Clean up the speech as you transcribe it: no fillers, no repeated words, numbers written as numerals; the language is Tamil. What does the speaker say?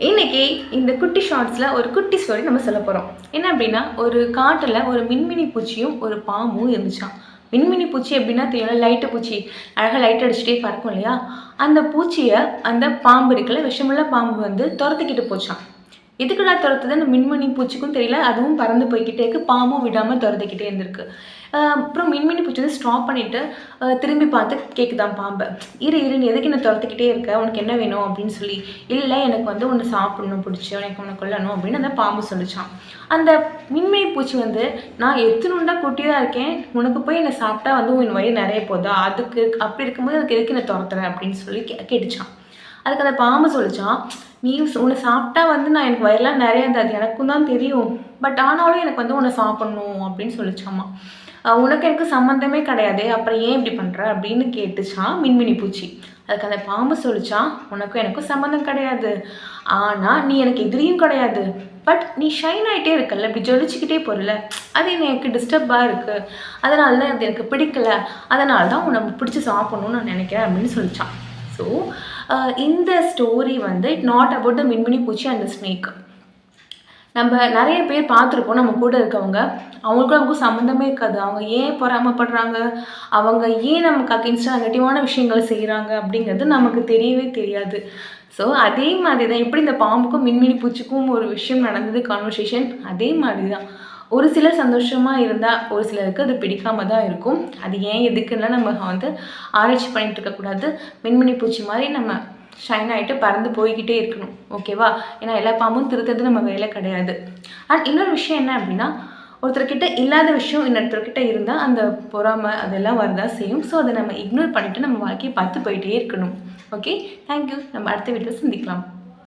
இன்னைக்கு இந்த குட்டி ஷார்ட்ஸில் ஒரு குட்டி ஸ்டோரி நம்ம சொல்ல போகிறோம். என்ன அப்படின்னா, ஒரு காட்டில் ஒரு மின்மினி பூச்சியும் ஒரு பாம்பும் இருந்துச்சாம். மின்மினி பூச்சி எப்படின்னா தெரியும், லைட்டு பூச்சி அழகாக லைட் அடிச்சுட்டே பறக்கும் இல்லையா, அந்த பூச்சியை அந்த பாம்பு இருக்குல்ல, விஷமுள்ள பாம்பு வந்து துரத்திக்கிட்டு போச்சான். எதுக்குடா துரத்துது அந்த மின்மினி பூச்சிக்கும் தெரியல, அதுவும் பறந்து போய்கிட்டே இருக்குது, பாம்பும் விடாமல் துரத்திக்கிட்டே இருந்திருக்கு. அப்புறம் மின்மினி பூச்சி வந்து ஸ்டாப் பண்ணிவிட்டு திரும்பி பார்த்து கேட்குதான் பாம்பை, இரு நீ எதுக்கு என்ன துரத்துக்கிட்டே இருக்க, உனக்கு என்ன வேணும் அப்படின்னு சொல்லி. இல்லை எனக்கு வந்து ஒன்று சாப்பிடணும் பிடிச்சி, எனக்கு ஒன்று கொல்லணும் அப்படின்னு அந்த பாம்பு சொல்லிச்சான். அந்த மின்மினி பூச்சி வந்து, நான் எத்தனுண்டா குட்டியாக இருக்கேன், உனக்கு போய் என்னை சாப்பிட்டா வந்து உன் வயிறு நிறைய போதா, அதுக்கு அப்படி இருக்கும்போது அதுக்கு எதுக்கு என்ன துரத்துறேன் அப்படின்னு சொல்லி கேட்டுச்சான். அதுக்கு அந்த பாம்பு சொல்லிச்சான், நீ உன்னை சாப்பிட்டா வந்து நான் எனக்கு வயரெலாம் நிறைய அது எனக்கும் தான் தெரியும், பட் ஆனாலும் எனக்கு வந்து உன்னை சாப்பிட்ணும் அப்படின்னு சொல்லிச்சாம்மா. உனக்கு எனக்கு சம்மந்தமே கிடையாது, அப்புறம் ஏன் இப்படி பண்ணுற அப்படின்னு கேட்டுச்சான் மின்மினி பூச்சி. அதுக்கு அந்த பாம்பு சொல்லிச்சான், உனக்கும் எனக்கும் சம்மந்தம் கிடையாது, ஆனால் நீ எனக்கு எதிரியும் கிடையாது, பட் நீ ஷைன் ஆகிட்டே இருக்கல, இப்படி ஜொலிச்சுக்கிட்டே போகிறல, அது எனக்கு டிஸ்டர்பாக இருக்குது, அதனால தான் அது எனக்கு பிடிக்கல, அதனால தான் உன்னை பிடிச்சி சாப்பிட்ணுன்னு நான் நினைக்கிறேன் அப்படின்னு சொல்லிச்சான். ஸோ இந்த ஸ்டோரி வந்து இட் நாட் அபவுட் த மின்மினி பூச்சி அண்ட் த ஸ்னேக். நம்ம நிறைய பேர் பார்த்துருப்போம், நம்ம கூட இருக்கவங்க, அவங்களுக்கும் நமக்கும் சம்மந்தமே இருக்காது. அவங்க ஏன் பொறாமப்படுறாங்க, அவங்க ஏன் நமக்கு அகெயின்ஸ்டாக நெகட்டிவான விஷயங்களை செய்கிறாங்க அப்படிங்கிறது நமக்கு தெரியவே தெரியாது. ஸோ அதே மாதிரி தான் எப்படி இந்த பாம்புக்கும் மின்மினி பூச்சிக்கும் ஒரு விஷயம் நடந்தது, கான்வர்சேஷன், அதே மாதிரி தான். ஒரு சிலர் சந்தோஷமாக இருந்தால் ஒரு சிலருக்கு அது பிடிக்காமல் தான் இருக்கும். அது ஏன் எதுக்குன்னா நம்ம வந்து ஆராய்ச்சி பண்ணிகிட்டு இருக்கக்கூடாது. மின்மினி பூச்சி மாதிரி நம்ம ஷைன் ஆகிட்டு பறந்து போய்கிட்டே இருக்கணும், ஓகேவா? ஏன்னா எல்லா பாம்பும் திருத்தது நம்ம வேலை கிடையாது. அண்ட் இன்னொரு விஷயம் என்ன அப்படின்னா, ஒருத்தர்கிட்ட இல்லாத விஷயம் இன்னொருத்தர்கிட்ட இருந்தால் அந்த பொறாமை அதெல்லாம் வரதான் செய்யும். ஸோ அதை நம்ம இக்னோர் பண்ணிவிட்டு நம்ம வாழ்க்கையை பார்த்து போயிட்டே இருக்கணும். Okay, thank you. நம்ம அடுத்த வீடியோவில் சந்திக்கலாம்.